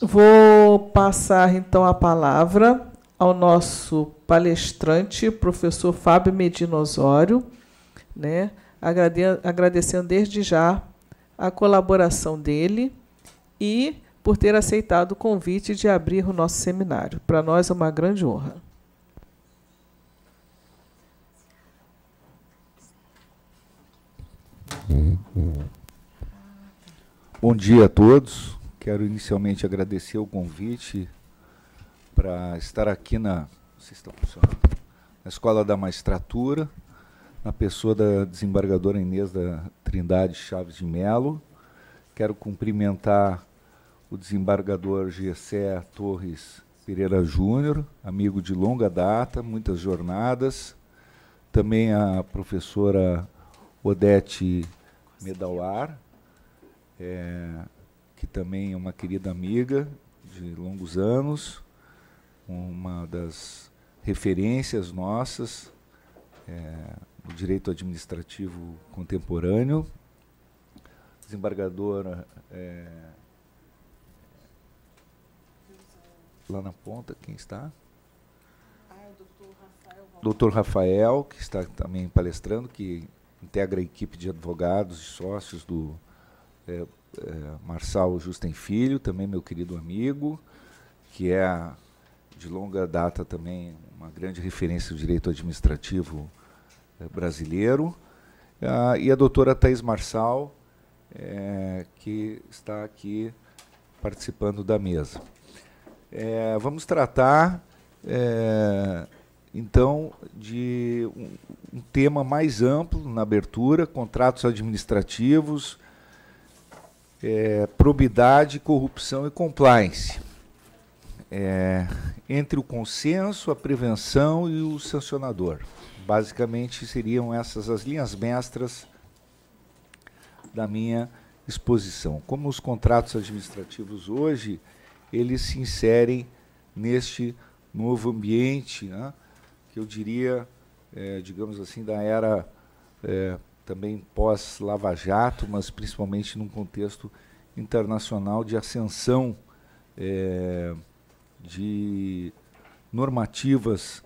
Vou passar, então, a palavra ao nosso palestrante, professor Fábio Medina Osório, né, agradecendo desde já a colaboração dele e por ter aceitado o convite de abrir o nosso seminário. Para nós é uma grande honra. Bom dia a todos. Quero inicialmente agradecer o convite para estar aqui na Escola da Magistratura, na pessoa da desembargadora Inês da Trindade Chaves de Melo. Quero cumprimentar o desembargador Gessé Torres Pereira Júnior, amigo de longa data, muitas jornadas. Também a professora Odete Medauar, que também é uma querida amiga de longos anos, uma das referências nossas no direito administrativo contemporâneo. Desembargadora lá na ponta, quem está? Doutor Rafael, que está também palestrando, que integra a equipe de advogados e sócios do Marçal Justen Filho, também meu querido amigo, que é de longa data também uma grande referência do direito administrativo brasileiro, e a doutora Thais Marçal, que está aqui participando da mesa. Vamos tratar, então, de um tema mais amplo na abertura: contratos administrativos, probidade, corrupção e compliance. Entre o consenso, a prevenção e o sancionador. Basicamente, seriam essas as linhas mestras da minha exposição. Como os contratos administrativos hoje, eles se inserem neste novo ambiente, né, que eu diria, digamos assim, da era também pós-Lava Jato, mas principalmente num contexto internacional de ascensão de normativas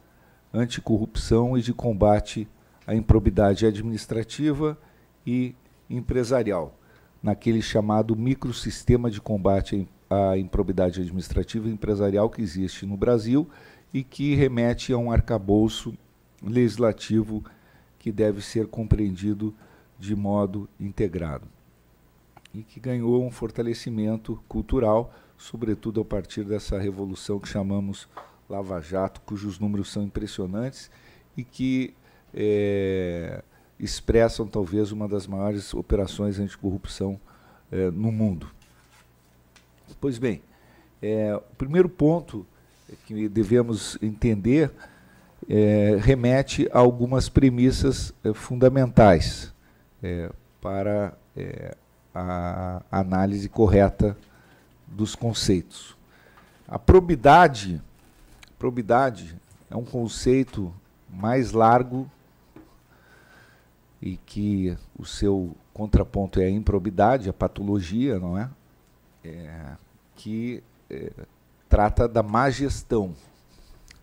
anticorrupção e de combate à improbidade administrativa e empresarial, naquele chamado microsistema de combate à improbidade administrativa e empresarial que existe no Brasil e que remete a um arcabouço legislativo que deve ser compreendido de modo integrado e que ganhou um fortalecimento cultural, sobretudo a partir dessa revolução que chamamos Lava Jato, cujos números são impressionantes e que expressam talvez uma das maiores operações anticorrupção no mundo. Pois bem, o primeiro ponto que devemos entender remete a algumas premissas fundamentais para a análise correta dos conceitos. A probidade é um conceito mais largo e que o seu contraponto é a improbidade, a patologia, não é? Que trata da má gestão.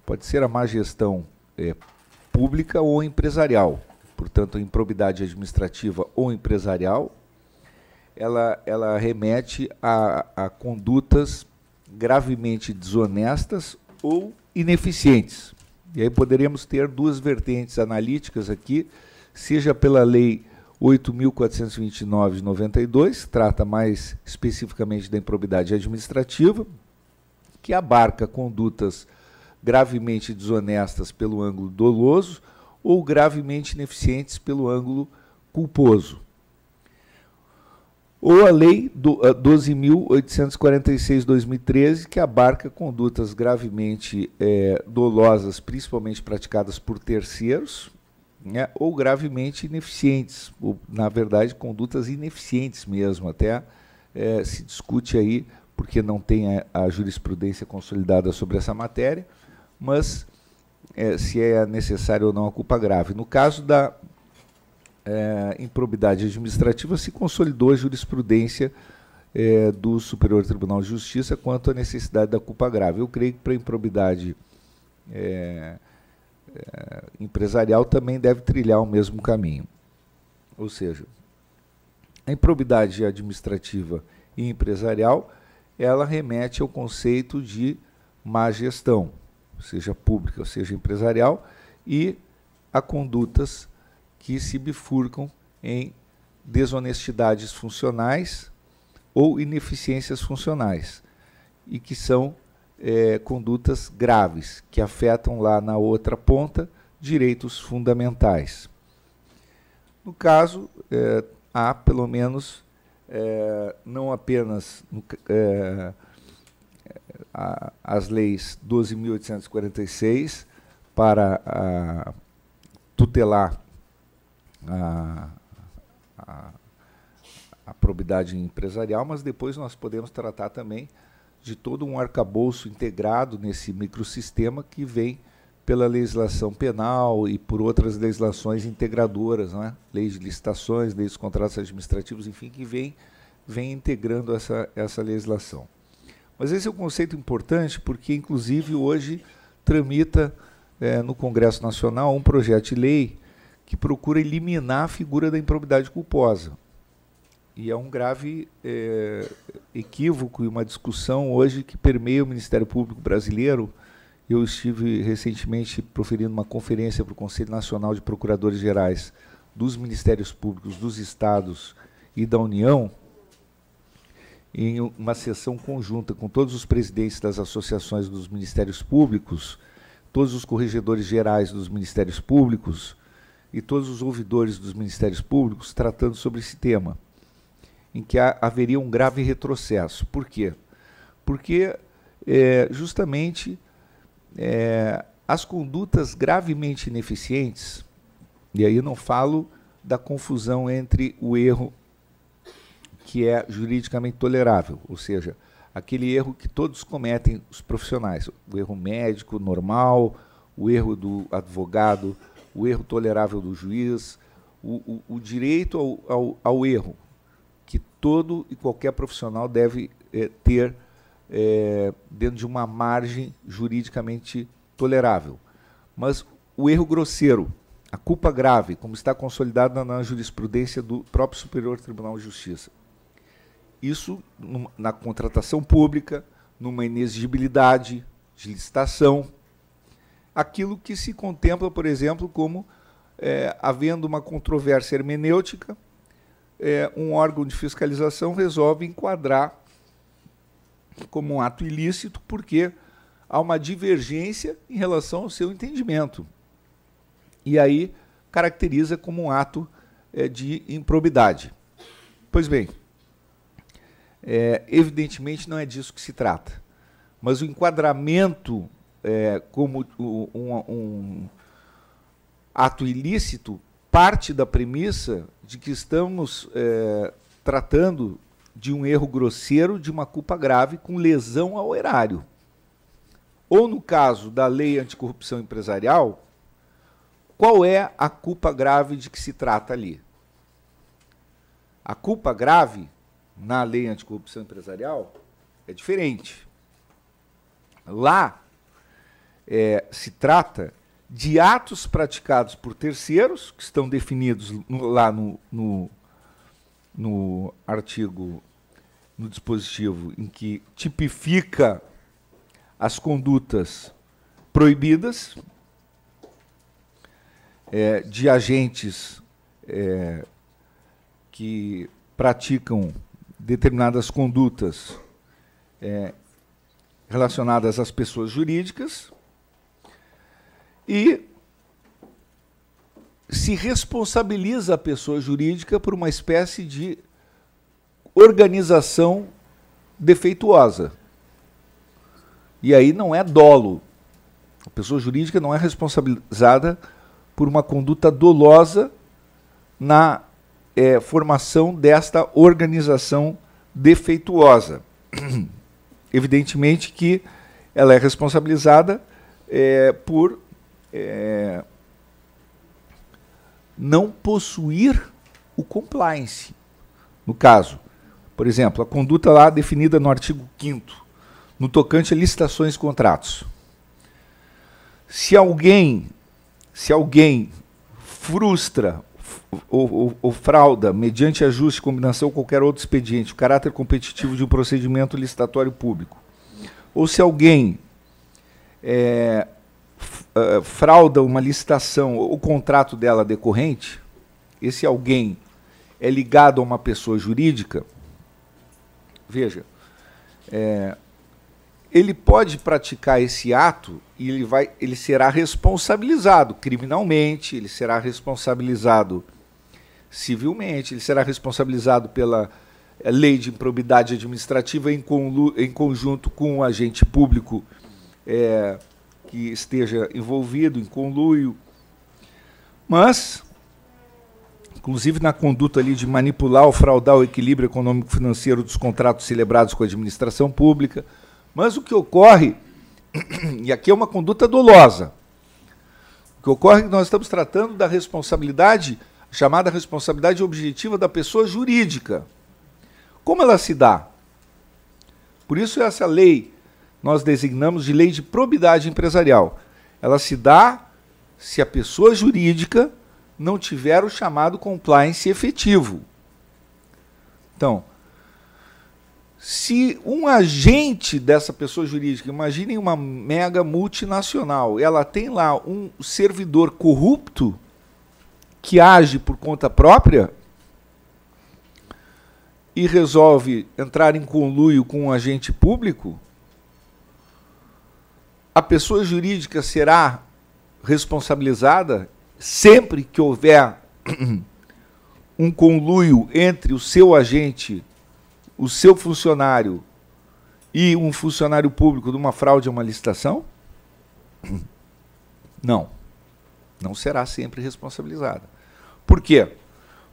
Pode ser a má gestão pública ou empresarial. Portanto, a improbidade administrativa ou empresarial, ela remete a condutas gravemente desonestas ou ineficientes. E aí poderíamos ter duas vertentes analíticas aqui, seja pela Lei 8.429 de 92, que trata mais especificamente da improbidade administrativa, que abarca condutas gravemente desonestas pelo ângulo doloso ou gravemente ineficientes pelo ângulo culposo. Ou a Lei 12.846 de 2013, que abarca condutas gravemente dolosas, principalmente praticadas por terceiros, né, ou gravemente ineficientes, ou, na verdade, condutas ineficientes mesmo. Até se discute aí, porque não tem a jurisprudência consolidada sobre essa matéria, mas se é necessário ou não a culpa grave. No caso da improbidade administrativa, se consolidou a jurisprudência do Superior Tribunal de Justiça quanto à necessidade da culpa grave. Eu creio que para a improbidade empresarial também deve trilhar o mesmo caminho. Ou seja, a improbidade administrativa e empresarial, ela remete ao conceito de má gestão, seja pública ou seja empresarial, e a condutas que se bifurcam em desonestidades funcionais ou ineficiências funcionais, e que são condutas graves, que afetam lá na outra ponta direitos fundamentais. No caso, há pelo menos não apenas as leis 12.846 para tutelar a probidade empresarial, mas depois nós podemos tratar também de todo um arcabouço integrado nesse microsistema que vem pela legislação penal e por outras legislações integradoras, não é? Leis de licitações, leis de contratos administrativos, enfim, que vem integrando essa legislação. Mas esse é um conceito importante porque, inclusive, hoje tramita no Congresso Nacional um projeto de lei que procura eliminar a figura da improbidade culposa. E é um grave equívoco e uma discussão hoje que permeia o Ministério Público brasileiro. Eu estive recentemente proferindo uma conferência para o Conselho Nacional de Procuradores Gerais dos Ministérios Públicos dos Estados e da União, em uma sessão conjunta com todos os presidentes das associações dos Ministérios Públicos, todos os corregedores gerais dos Ministérios Públicos e todos os ouvidores dos Ministérios Públicos, tratando sobre esse tema, em que haveria um grave retrocesso. Por quê? Porque justamente as condutas gravemente ineficientes, e aí não falo da confusão entre o erro que é juridicamente tolerável, ou seja, aquele erro que todos cometem, os profissionais, o erro médico normal, o erro do advogado, o erro tolerável do juiz, o direito ao erro, que todo e qualquer profissional deve ter dentro de uma margem juridicamente tolerável. Mas o erro grosseiro, a culpa grave, como está consolidada na jurisprudência do próprio Superior Tribunal de Justiça, isso na contratação pública, numa inexigibilidade de licitação, aquilo que se contempla, por exemplo, como havendo uma controvérsia hermenêutica, um órgão de fiscalização resolve enquadrar como um ato ilícito porque há uma divergência em relação ao seu entendimento. E aí caracteriza como um ato de improbidade. Pois bem, evidentemente não é disso que se trata, mas o enquadramento como um ato ilícito parte da premissa de que estamos tratando de um erro grosseiro, de uma culpa grave com lesão ao erário. Ou no caso da lei anticorrupção empresarial, qual é a culpa grave de que se trata ali? A culpa grave na lei anticorrupção empresarial é diferente. Lá se trata de atos praticados por terceiros, que estão definidos lá no artigo, no dispositivo, em que tipifica as condutas proibidas de agentes que praticam determinadas condutas relacionadas às pessoas jurídicas, e se responsabiliza a pessoa jurídica por uma espécie de organização defeituosa. E aí não é dolo. A pessoa jurídica não é responsabilizada por uma conduta dolosa na formação desta organização defeituosa. Evidentemente que ela é responsabilizada por não possuir o compliance. No caso, Por exemplo, a conduta lá definida no artigo 5º, no tocante a licitações e contratos. Se alguém frustra ou frauda, mediante ajuste, combinação ou qualquer outro expediente, o caráter competitivo de um procedimento licitatório público, ou se alguém frauda uma licitação ou contrato dela decorrente, esse alguém é ligado a uma pessoa jurídica, veja, ele pode praticar esse ato e ele será responsabilizado criminalmente, ele será responsabilizado civilmente, ele será responsabilizado pela lei de improbidade administrativa em conjunto com um agente público que esteja envolvido em conluio. Mas, inclusive na conduta ali de manipular ou fraudar o equilíbrio econômico-financeiro dos contratos celebrados com a administração pública. Mas o que ocorre, e aqui é uma conduta dolosa, o que ocorre é que nós estamos tratando da responsabilidade, chamada responsabilidade objetiva da pessoa jurídica. Como ela se dá? Por isso essa lei nós designamos de lei de probidade empresarial. Ela se dá se a pessoa jurídica não tiver o chamado compliance efetivo. Então, se um agente dessa pessoa jurídica, imaginem uma mega multinacional, ela tem lá um servidor corrupto que age por conta própria e resolve entrar em conluio com um agente público, a pessoa jurídica será responsabilizada sempre que houver um conluio entre o seu agente, o seu funcionário e um funcionário público de uma fraude a uma licitação? Não. Não será sempre responsabilizada. Por quê?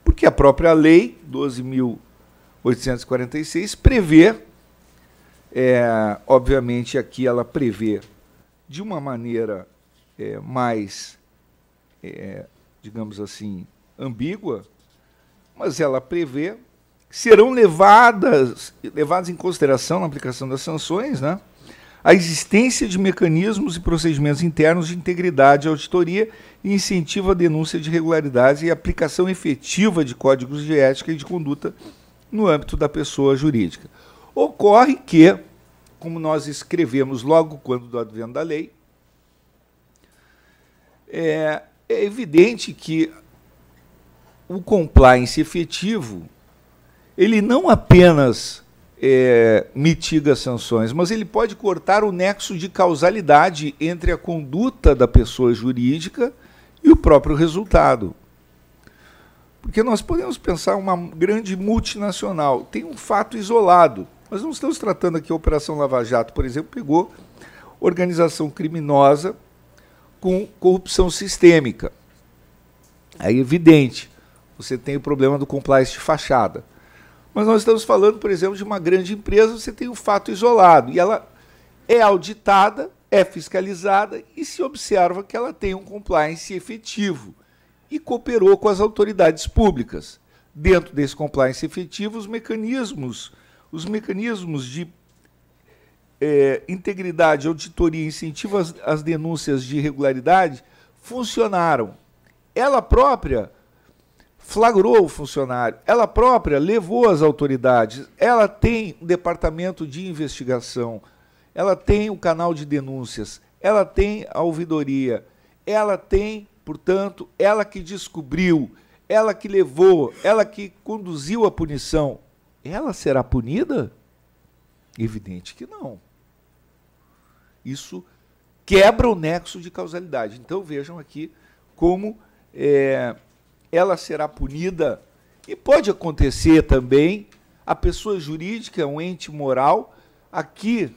Porque a própria lei 12.846 prevê, obviamente aqui ela prevê de uma maneira mais, digamos assim, ambígua, mas ela prevê que serão levadas em consideração na aplicação das sanções, né, a existência de mecanismos e procedimentos internos de integridade e auditoria e incentivo à denúncia de irregularidades e aplicação efetiva de códigos de ética e de conduta no âmbito da pessoa jurídica. Ocorre que, como nós escrevemos logo quando do advento da lei, é evidente que o compliance efetivo, ele não apenas mitiga sanções, mas ele pode cortar o nexo de causalidade entre a conduta da pessoa jurídica e o próprio resultado. Porque nós podemos pensar uma grande multinacional, tem um fato isolado. Nós não estamos tratando aqui a Operação Lava Jato, por exemplo, pegou organização criminosa com corrupção sistêmica. É evidente, você tem o problema do compliance de fachada. Mas nós estamos falando, por exemplo, de uma grande empresa, você tem um fato isolado, e ela é auditada, é fiscalizada, e se observa que ela tem um compliance efetivo, e cooperou com as autoridades públicas. Dentro desse compliance efetivo, os mecanismos de integridade, auditoria, incentivo às denúncias de irregularidade funcionaram. Ela própria flagrou o funcionário, ela própria levou as autoridades, ela tem um departamento de investigação, ela tem o canal de denúncias, ela tem a ouvidoria, ela tem, portanto, ela que descobriu, ela que levou, ela que conduziu a punição, ela será punida? Evidente que não. Isso quebra o nexo de causalidade. Então vejam aqui como ela será punida, e pode acontecer também a pessoa jurídica, um ente moral, aqui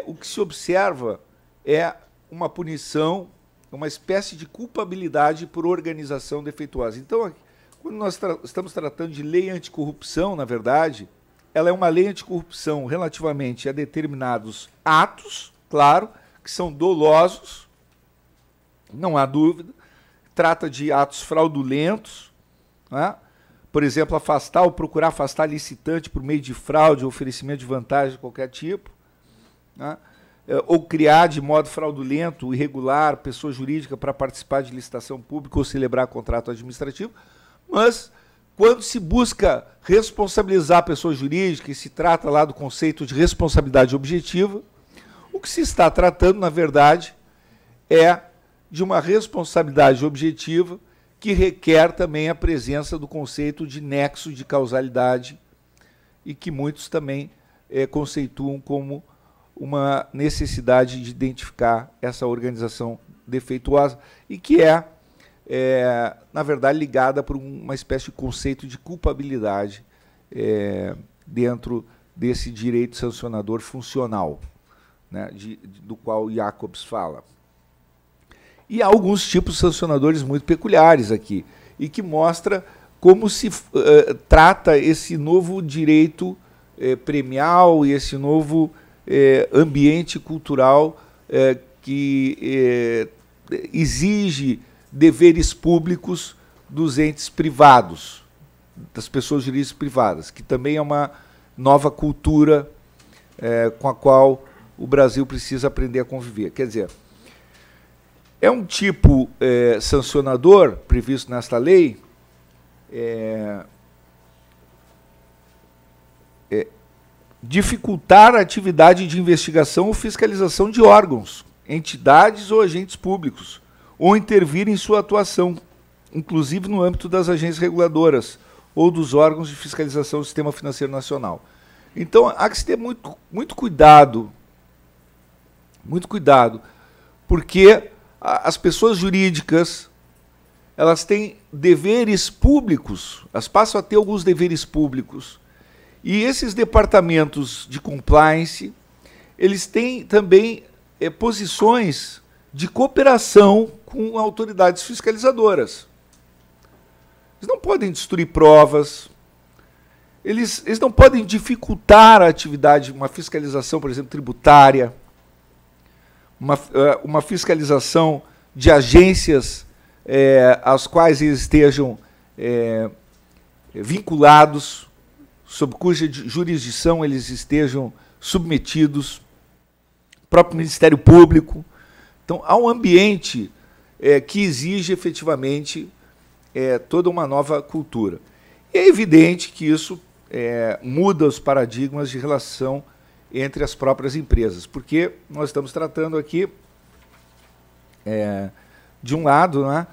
o que se observa é uma punição, uma espécie de culpabilidade por organização defeituosa. Então, quando nós estamos tratando de lei anticorrupção, na verdade, ela é uma lei anticorrupção relativamente a determinados atos, claro, que são dolosos, não há dúvida, trata de atos fraudulentos, né? por exemplo, afastar ou procurar afastar licitante por meio de fraude ou oferecimento de vantagem de qualquer tipo, né? Ou criar de modo fraudulento, irregular, pessoa jurídica para participar de licitação pública ou celebrar contrato administrativo. Mas, quando se busca responsabilizar a pessoa jurídica, e se trata lá do conceito de responsabilidade objetiva, o que se está tratando, na verdade, é de uma responsabilidade objetiva que requer também a presença do conceito de nexo de causalidade e que muitos também conceituam como uma necessidade de identificar essa organização defeituosa e que na verdade, ligada por uma espécie de conceito de culpabilidade dentro desse direito sancionador funcional, né, do qual Jacobs fala. E há alguns tipos sancionadores muito peculiares aqui, e que mostra como se trata esse novo direito premial e esse novo ambiente cultural que exige deveres públicos dos entes privados, das pessoas jurídicas privadas, que também é uma nova cultura com a qual o Brasil precisa aprender a conviver. Quer dizer, é um tipo sancionador previsto nesta lei dificultar a atividade de investigação ou fiscalização de órgãos, entidades ou agentes públicos, ou intervir em sua atuação, inclusive no âmbito das agências reguladoras ou dos órgãos de fiscalização do Sistema Financeiro Nacional. Então, há que se ter muito cuidado, porque as pessoas jurídicas, elas têm deveres públicos, elas passam a ter alguns deveres públicos, e esses departamentos de compliance, eles têm também posições de cooperação com autoridades fiscalizadoras. Eles não podem destruir provas, eles não podem dificultar a atividade, uma fiscalização, por exemplo, tributária, uma fiscalização de agências às quais eles estejam vinculados, sob cuja jurisdição eles estejam submetidos, próprio Ministério Público. Então, há um ambiente que exige efetivamente toda uma nova cultura. E é evidente que isso muda os paradigmas de relação entre as próprias empresas, porque nós estamos tratando aqui, de um lado, né,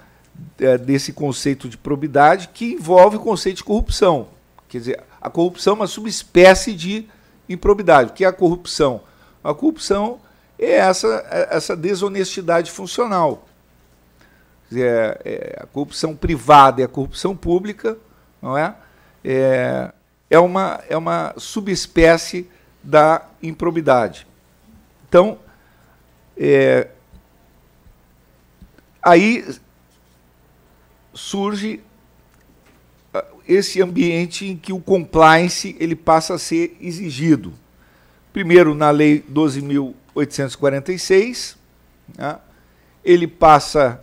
desse conceito de probidade que envolve o conceito de corrupção. Quer dizer, a corrupção é uma subespécie de improbidade. O que é a corrupção? A corrupção é essa desonestidade funcional. Quer dizer, a corrupção privada e a corrupção pública, não é? É uma subespécie da improbidade. Então, aí surge esse ambiente em que o compliance ele passa a ser exigido. Primeiro, na Lei 12.846, né, ele passa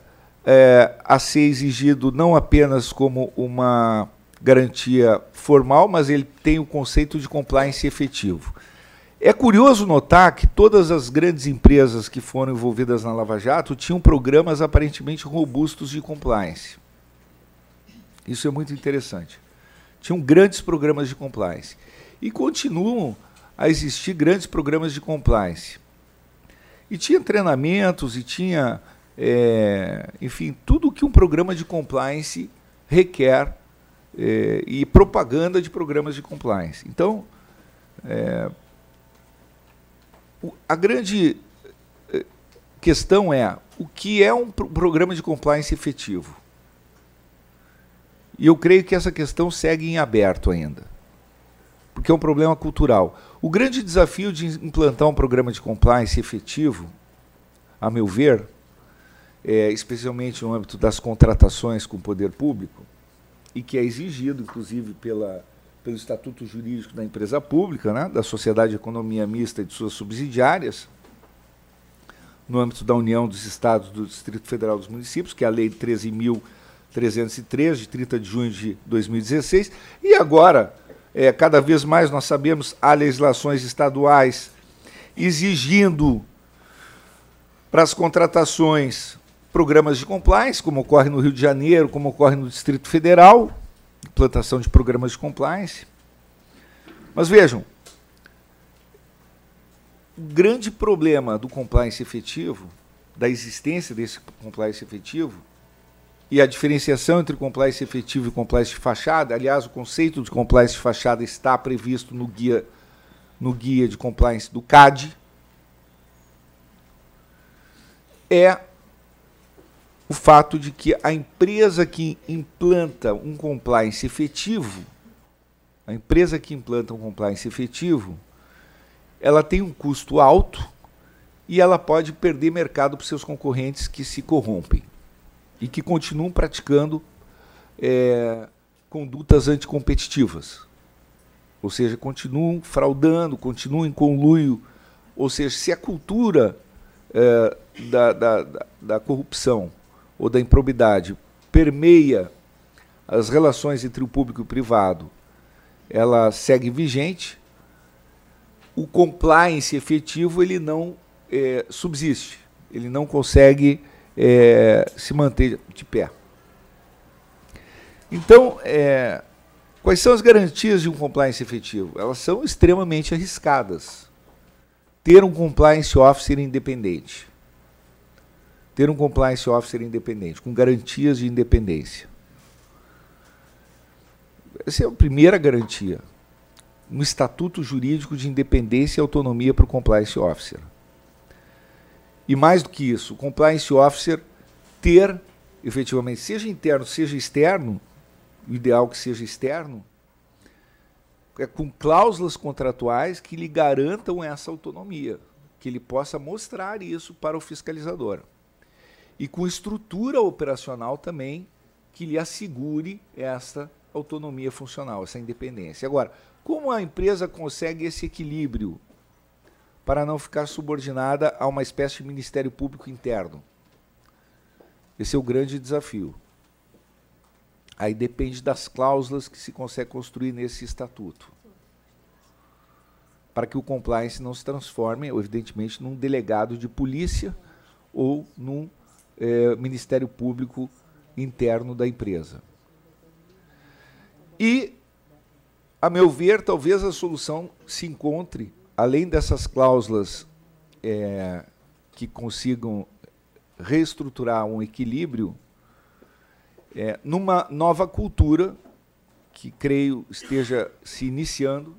a ser exigido não apenas como uma garantia formal, mas ele tem o conceito de compliance efetivo. É curioso notar que todas as grandes empresas que foram envolvidas na Lava Jato tinham programas aparentemente robustos de compliance. Isso é muito interessante. Tinham grandes programas de compliance. E continuam a existir grandes programas de compliance. E tinha treinamentos, e tinha, enfim, tudo o que um programa de compliance requer, e propaganda de programas de compliance. Então, a grande questão é o que é um programa de compliance efetivo. E eu creio que essa questão segue em aberto ainda, porque é um problema cultural. O grande desafio de implantar um programa de compliance efetivo, a meu ver, especialmente no âmbito das contratações com o poder público, e que é exigido, inclusive, pelo Estatuto Jurídico da Empresa Pública, né, da Sociedade de Economia Mista e de suas subsidiárias, no âmbito da União dos Estados, do Distrito Federal dos Municípios, que é a Lei 13.3 303, de 30 de junho de 2016, e agora, cada vez mais nós sabemos, há legislações estaduais exigindo para as contratações programas de compliance, como ocorre no Rio de Janeiro, como ocorre no Distrito Federal, implantação de programas de compliance. Mas vejam, o grande problema do compliance efetivo, da existência desse compliance efetivo, e a diferenciação entre compliance efetivo e compliance de fachada, aliás, o conceito de compliance de fachada está previsto no guia de compliance do CAD, é o fato de que a empresa que implanta um compliance efetivo, ela tem um custo alto e ela pode perder mercado para os seus concorrentes que se corrompem e que continuam praticando condutas anticompetitivas. Ou seja, continuam fraudando, continuam em conluio. Ou seja, se a cultura da corrupção ou da improbidade permeia as relações entre o público e o privado, ela segue vigente, o compliance efetivo ele não subsiste, ele não consegue se manter de pé. Então, quais são as garantias de um compliance efetivo? Elas são extremamente arriscadas. Ter um compliance officer independente. Com garantias de independência. Essa é a primeira garantia. Um estatuto jurídico de independência e autonomia para o compliance officer. E mais do que isso, o compliance officer ter, efetivamente, seja interno, seja externo, o ideal que seja externo, com cláusulas contratuais que lhe garantam essa autonomia, que ele possa mostrar isso para o fiscalizador. E com estrutura operacional também que lhe assegure essa autonomia funcional, essa independência. Agora, como a empresa consegue esse equilíbrio para não ficar subordinada a uma espécie de Ministério Público interno? Esse é o grande desafio. Aí depende das cláusulas que se consegue construir nesse estatuto, para que o compliance não se transforme, evidentemente, num delegado de polícia ou num Ministério Público interno da empresa. E, a meu ver, talvez a solução se encontre, além dessas cláusulas que consigam reestruturar um equilíbrio, numa nova cultura, que creio esteja se iniciando,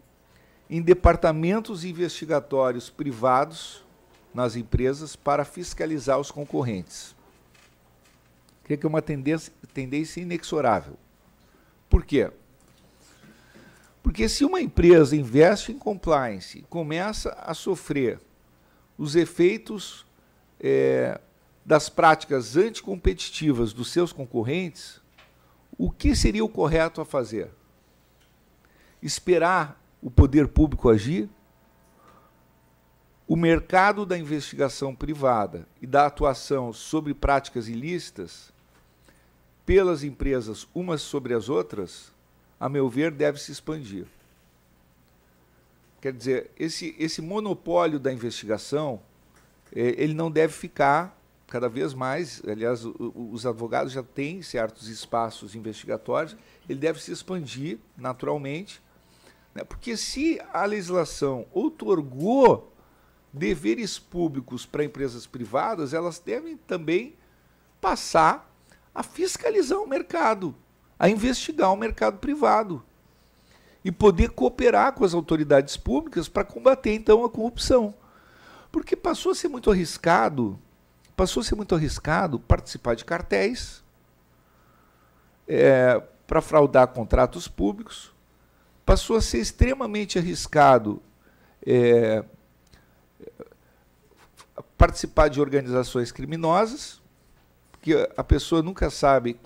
em departamentos investigatórios privados nas empresas para fiscalizar os concorrentes. Creio que é uma tendência inexorável. Por quê? Porque se uma empresa investe em compliance e começa a sofrer os efeitos das práticas anticompetitivas dos seus concorrentes, o que seria o correto a fazer? Esperar o poder público agir? O mercado da investigação privada e da atuação sobre práticas ilícitas pelas empresas umas sobre as outras, a meu ver, deve se expandir. Quer dizer, esse monopólio da investigação, ele não deve ficar cada vez mais, aliás, os advogados já têm certos espaços investigatórios, ele deve se expandir naturalmente, né? Porque se a legislação outorgou deveres públicos para empresas privadas, elas devem também passar a fiscalizar o mercado, a investigar o mercado privado e poder cooperar com as autoridades públicas para combater, então, a corrupção. Porque passou a ser muito arriscado participar de cartéis para fraudar contratos públicos, passou a ser extremamente arriscado participar de organizações criminosas, porque a pessoa nunca sabe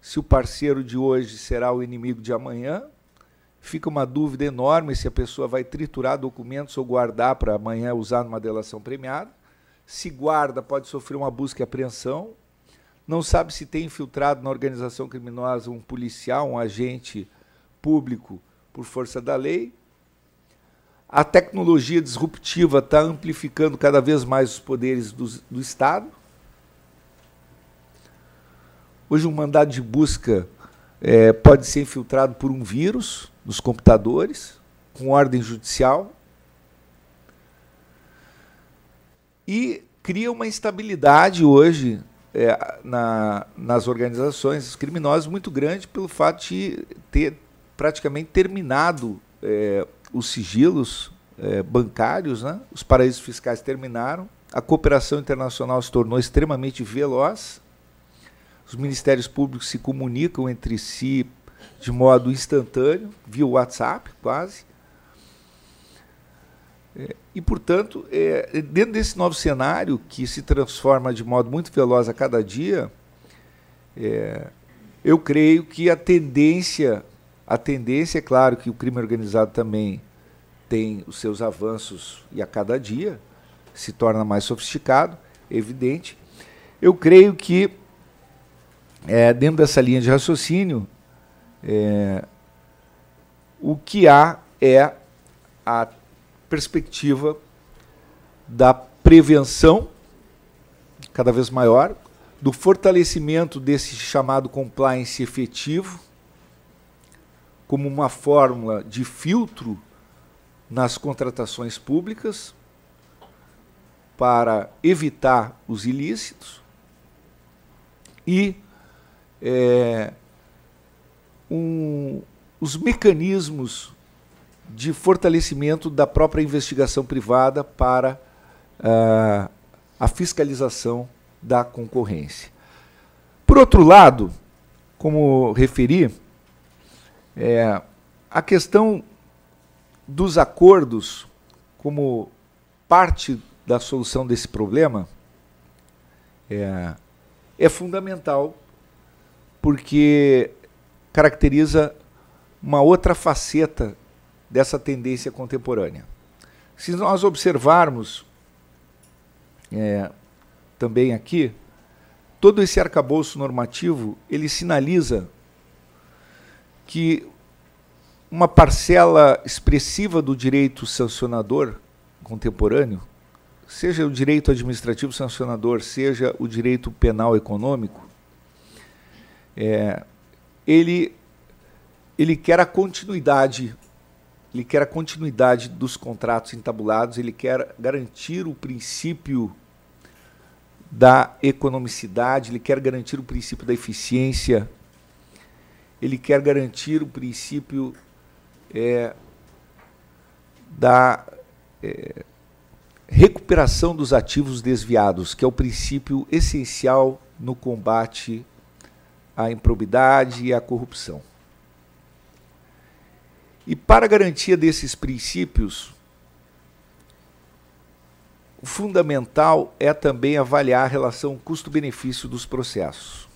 se o parceiro de hoje será o inimigo de amanhã. Fica uma dúvida enorme se a pessoa vai triturar documentos ou guardar para amanhã usar numa delação premiada. Se guarda, pode sofrer uma busca e apreensão. não sabe se tem infiltrado na organização criminosa um policial, um agente público por força da lei. A tecnologia disruptiva está amplificando cada vez mais os poderes do Estado. Hoje um mandado de busca pode ser infiltrado por um vírus nos computadores, com ordem judicial, e cria uma instabilidade hoje nas organizações criminosas muito grande pelo fato de ter praticamente terminado os sigilos bancários, né? Os paraísos fiscais terminaram, a cooperação internacional se tornou extremamente veloz, os ministérios públicos se comunicam entre si de modo instantâneo, via WhatsApp, quase. E, portanto, dentro desse novo cenário, que se transforma de modo muito veloz a cada dia, eu creio que a tendência, é claro que o crime organizado também tem os seus avanços e a cada dia se torna mais sofisticado, é evidente. Eu creio que, dentro dessa linha de raciocínio, o que há é a perspectiva da prevenção cada vez maior, do fortalecimento desse chamado compliance efetivo, como uma fórmula de filtro nas contratações públicas para evitar os ilícitos e os mecanismos de fortalecimento da própria investigação privada para a fiscalização da concorrência. Por outro lado, como referi, a questão dos acordos como parte da solução desse problema é fundamental, porque caracteriza uma outra faceta dessa tendência contemporânea. Se nós observarmos também aqui, todo esse arcabouço normativo, ele sinaliza que uma parcela expressiva do direito sancionador contemporâneo, seja o direito administrativo sancionador, seja o direito penal econômico, ele quer a continuidade. Ele quer a continuidade dos contratos entabulados, ele quer garantir o princípio da economicidade, ele quer garantir o princípio da eficiência, ele quer garantir o princípio da recuperação dos ativos desviados, que é o princípio essencial no combate à improbidade e à corrupção. E para a garantia desses princípios, o fundamental é também avaliar a relação custo-benefício dos processos.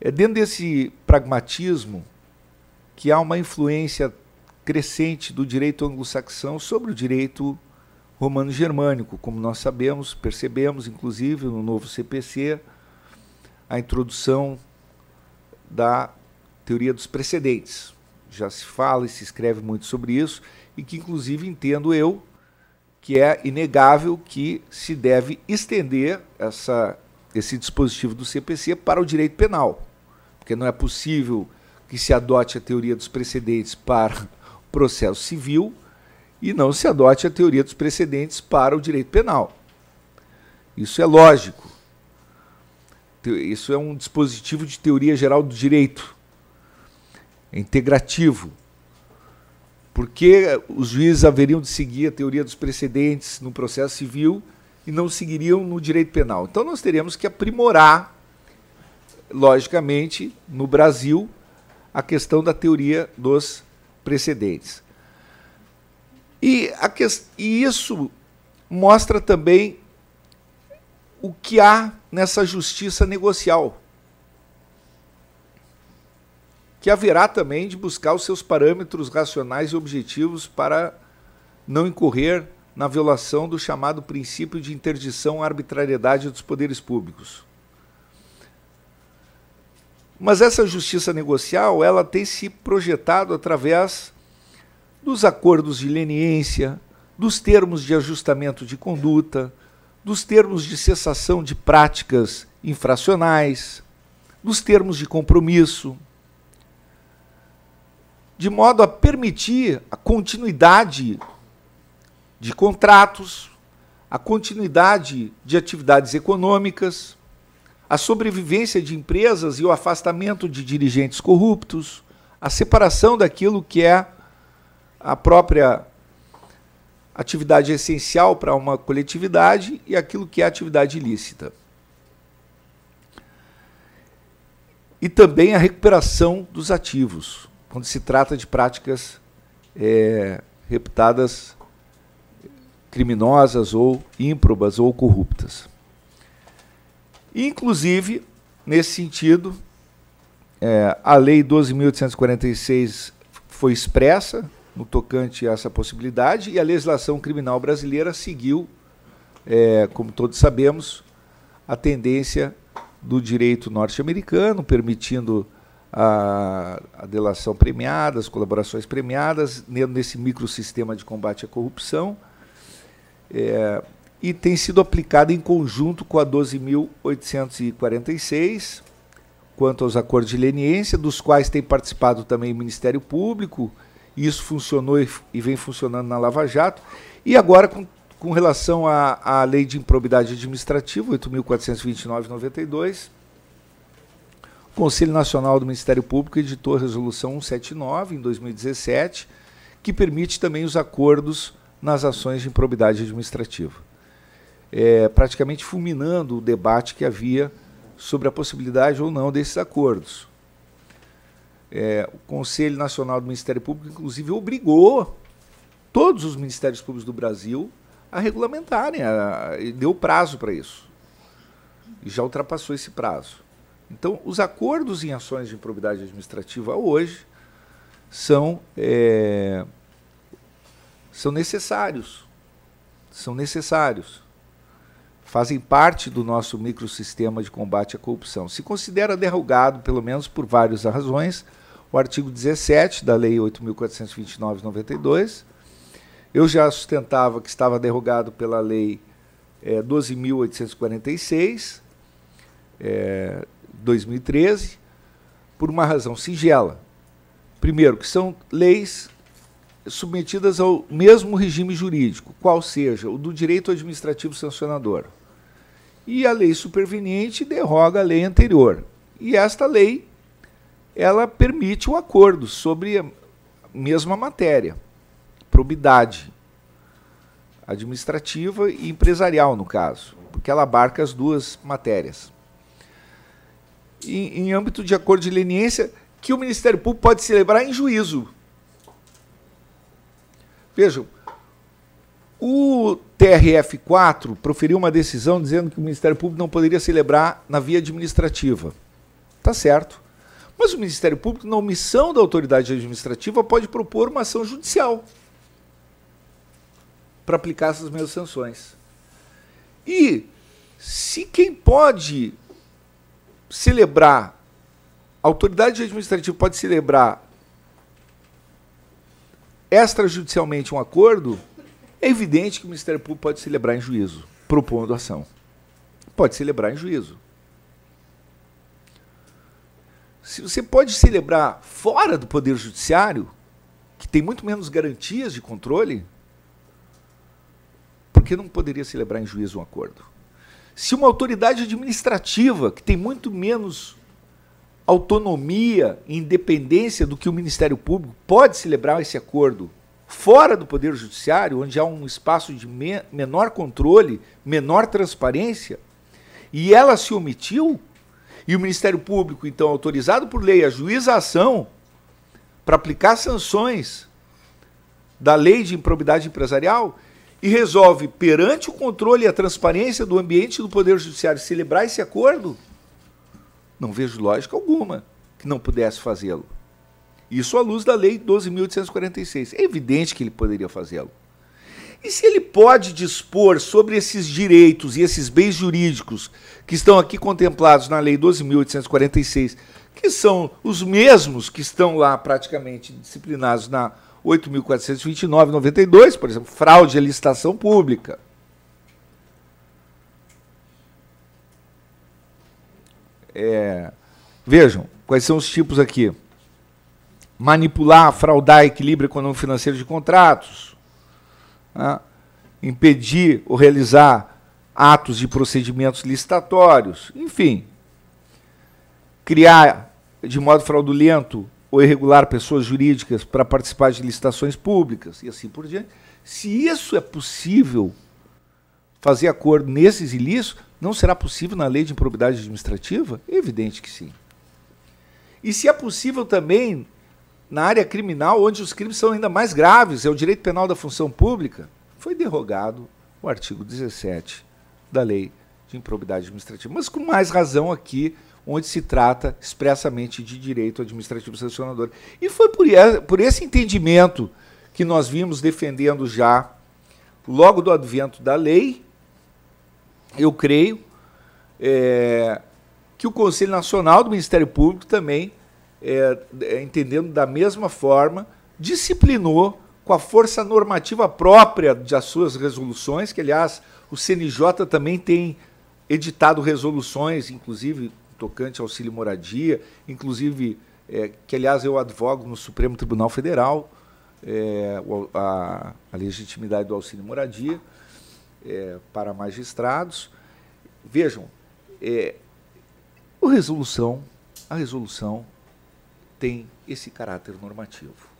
É dentro desse pragmatismo que há uma influência crescente do direito anglo-saxão sobre o direito romano-germânico, como nós sabemos, percebemos, inclusive, no novo CPC, a introdução da teoria dos precedentes. Já se fala e se escreve muito sobre isso, e que, inclusive, entendo eu que é inegável que se deve estender esse dispositivo do CPC para o direito penal, porque não é possível que se adote a teoria dos precedentes para o processo civil e não se adote a teoria dos precedentes para o direito penal. Isso é lógico. Isso é um dispositivo de teoria geral do direito. É integrativo. Por que os juízes haveriam de seguir a teoria dos precedentes no processo civil e não seguiriam no direito penal? Então nós teríamos que aprimorar, logicamente, no Brasil, a questão da teoria dos precedentes. E isso mostra também o que há nessa justiça negocial, que haverá também de buscar os seus parâmetros racionais e objetivos para não incorrer na violação do chamado princípio de interdição à arbitrariedade dos poderes públicos. Mas essa justiça negocial, ela tem se projetado através dos acordos de leniência, dos termos de ajustamento de conduta, dos termos de cessação de práticas infracionais, dos termos de compromisso, de modo a permitir a continuidade de contratos, a continuidade de atividades econômicas, a sobrevivência de empresas e o afastamento de dirigentes corruptos, a separação daquilo que é a própria atividade essencial para uma coletividade e aquilo que é atividade ilícita. E também a recuperação dos ativos, quando se trata de práticas reputadas criminosas ou ímprobas ou corruptas. Inclusive, nesse sentido, a Lei 12.846 foi expressa no tocante a essa possibilidade e a legislação criminal brasileira seguiu, como todos sabemos, a tendência do direito norte-americano, permitindo a delação premiada, as colaborações premiadas, nesse microsistema de combate à corrupção, e tem sido aplicada em conjunto com a 12.846, quanto aos acordos de leniência, dos quais tem participado também o Ministério Público, e isso funcionou e vem funcionando na Lava Jato, e agora com relação à Lei de Improbidade Administrativa, 8.429/92, o Conselho Nacional do Ministério Público editou a Resolução 179, em 2017, que permite também os acordos nas ações de improbidade administrativa, praticamente fulminando o debate que havia sobre a possibilidade ou não desses acordos. O Conselho Nacional do Ministério Público, inclusive, obrigou todos os Ministérios Públicos do Brasil a regulamentarem, e deu prazo para isso. E já ultrapassou esse prazo. Então, os acordos em ações de improbidade administrativa hoje são necessários. São necessários. Fazem parte do nosso microsistema de combate à corrupção. Se considera derrogado, pelo menos por várias razões, o artigo 17 da Lei 8.429/92. Eu já sustentava que estava derrogado pela Lei 12.846, 2013, por uma razão singela. Primeiro, que são leis submetidas ao mesmo regime jurídico, qual seja o do direito administrativo sancionador. E a lei superveniente derroga a lei anterior. E esta lei, ela permite o acordo sobre a mesma matéria, probidade administrativa e empresarial, no caso, porque ela abarca as duas matérias. Em âmbito de acordo de leniência, que o Ministério Público pode celebrar em juízo. Vejam, o TRF4 proferiu uma decisão dizendo que o Ministério Público não poderia celebrar na via administrativa. Está certo. Mas o Ministério Público, na omissão da autoridade administrativa, pode propor uma ação judicial para aplicar essas mesmas sanções. E se quem pode celebrar, a autoridade administrativa pode celebrar extrajudicialmente um acordo, é evidente que o Ministério Público pode celebrar em juízo, propondo ação. Pode celebrar em juízo. Se você pode celebrar fora do Poder Judiciário, que tem muito menos garantias de controle, por que não poderia celebrar em juízo um acordo? Se uma autoridade administrativa, que tem muito menos autonomia e independência do que o Ministério Público, pode celebrar esse acordo fora do Poder Judiciário, onde há um espaço de menor controle, menor transparência, e ela se omitiu, e o Ministério Público, então, autorizado por lei, ajuiza a ação para aplicar sanções da lei de improbidade empresarial e resolve, perante o controle e a transparência do ambiente do Poder Judiciário, celebrar esse acordo, não vejo lógica alguma que não pudesse fazê-lo. Isso à luz da Lei 12.846. É evidente que ele poderia fazê-lo. E se ele pode dispor sobre esses direitos e esses bens jurídicos que estão aqui contemplados na Lei 12.846, que são os mesmos que estão lá praticamente disciplinados na 8.429/92, por exemplo, fraude à licitação pública. Vejam, quais são os tipos aqui. Manipular, fraudar equilíbrio econômico-financeiro de contratos, né? Impedir ou realizar atos de procedimentos licitatórios, enfim. Criar de modo fraudulento ou irregular pessoas jurídicas para participar de licitações públicas e assim por diante. Se isso é possível fazer acordo nesses ilícitos, não será possível na lei de improbidade administrativa? É evidente que sim. E se é possível também na área criminal, onde os crimes são ainda mais graves, é o direito penal da função pública, foi derrogado o artigo 17 da lei de improbidade administrativa. Mas com mais razão aqui, onde se trata expressamente de direito administrativo sancionador. E foi por esse entendimento que nós vimos defendendo já, logo do advento da lei, eu creio, que o Conselho Nacional do Ministério Público também, entendendo da mesma forma, disciplinou com a força normativa própria das suas resoluções, que, aliás, o CNJ também tem editado resoluções, inclusive tocante ao auxílio moradia, inclusive, que, aliás, eu advogo no Supremo Tribunal Federal, a legitimidade do auxílio moradia para magistrados. Vejam, a resolução tem esse caráter normativo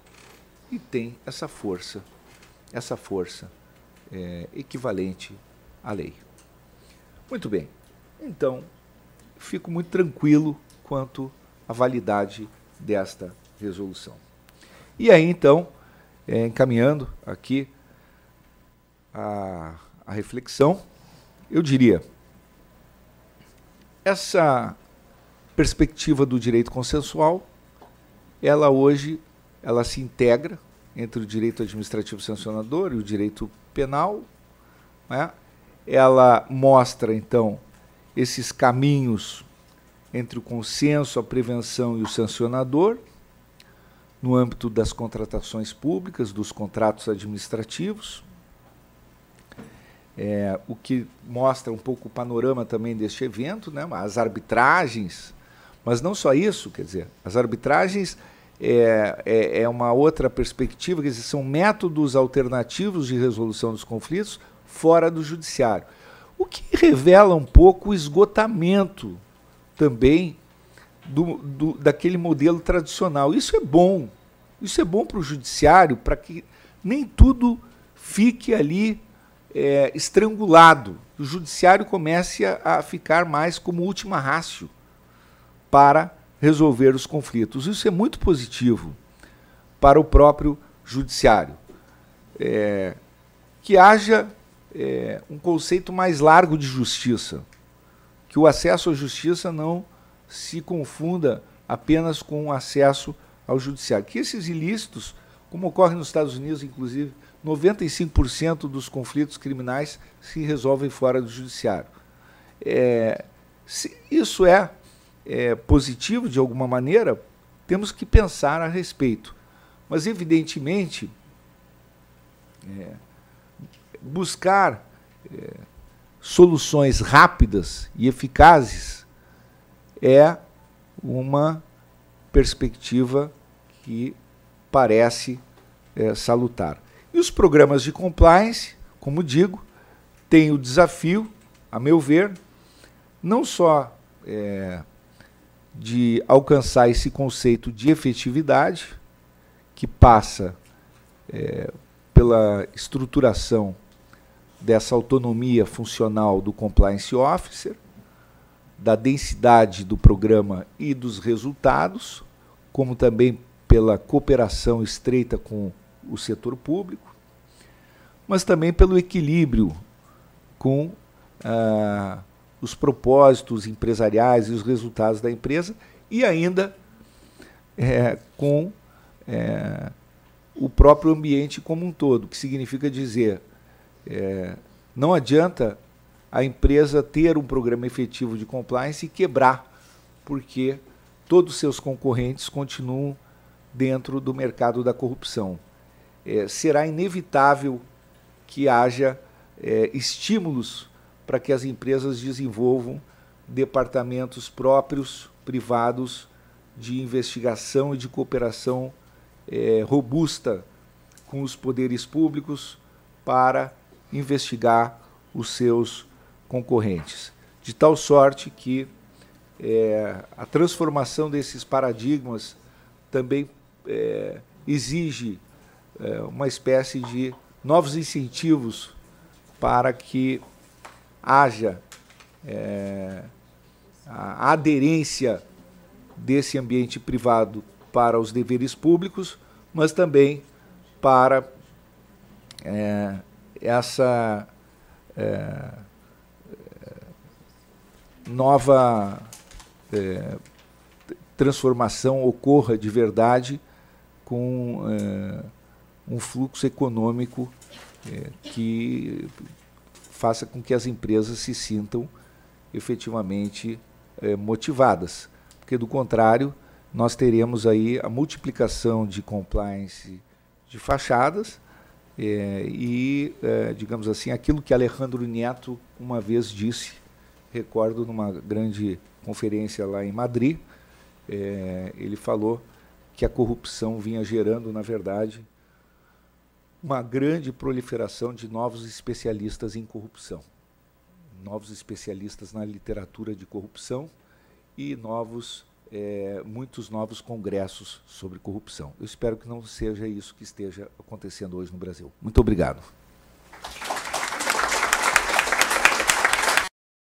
e tem essa força equivalente à lei. Muito bem, então fico muito tranquilo quanto à validade desta resolução. E aí, então, encaminhando aqui a reflexão, eu diria, essa perspectiva do direito consensual, ela hoje se integra entre o direito administrativo sancionador e o direito penal, né? Ela mostra, então, esses caminhos entre o consenso, a prevenção e o sancionador, no âmbito das contratações públicas, dos contratos administrativos, o que mostra um pouco o panorama também deste evento, né? As arbitragens, mas não só isso, quer dizer, as arbitragens é uma outra perspectiva, quer dizer, são métodos alternativos de resolução dos conflitos fora do judiciário, o que revela um pouco o esgotamento também daquele modelo tradicional. Isso é bom para o judiciário, para que nem tudo fique ali estrangulado. O judiciário comece a ficar mais como última ratio para resolver os conflitos. Isso é muito positivo para o próprio judiciário. Que haja um conceito mais largo de justiça, que o acesso à justiça não se confunda apenas com o acesso ao judiciário. Que esses ilícitos, como ocorre nos Estados Unidos, inclusive, 95% dos conflitos criminais se resolvem fora do judiciário. Se isso é positivo de alguma maneira, temos que pensar a respeito. Mas, evidentemente, buscar soluções rápidas e eficazes é uma perspectiva que parece salutar. E os programas de compliance, como digo, têm o desafio, a meu ver, não só de alcançar esse conceito de efetividade, que passa pela estruturação dessa autonomia funcional do compliance officer, da densidade do programa e dos resultados, como também pela cooperação estreita com o setor público, mas também pelo equilíbrio com os propósitos empresariais e os resultados da empresa, e ainda com o próprio ambiente como um todo, que significa dizer Não adianta a empresa ter um programa efetivo de compliance e quebrar, porque todos os seus concorrentes continuam dentro do mercado da corrupção. Será inevitável que haja estímulos para que as empresas desenvolvam departamentos próprios, privados, de investigação e de cooperação robusta com os poderes públicos para investigar os seus concorrentes. De tal sorte que a transformação desses paradigmas também exige uma espécie de novos incentivos para que haja a aderência desse ambiente privado para os deveres públicos, mas também para essa nova transformação ocorra de verdade com um fluxo econômico que faça com que as empresas se sintam efetivamente motivadas, porque do contrário nós teremos aí a multiplicação de compliance de fachadas digamos assim, aquilo que Alejandro Nieto uma vez disse, recordo numa grande conferência lá em Madrid, ele falou que a corrupção vinha gerando, na verdade, uma grande proliferação de novos especialistas em corrupção, novos especialistas na literatura de corrupção e muitos novos congressos sobre corrupção. Eu espero que não seja isso que esteja acontecendo hoje no Brasil. Muito obrigado.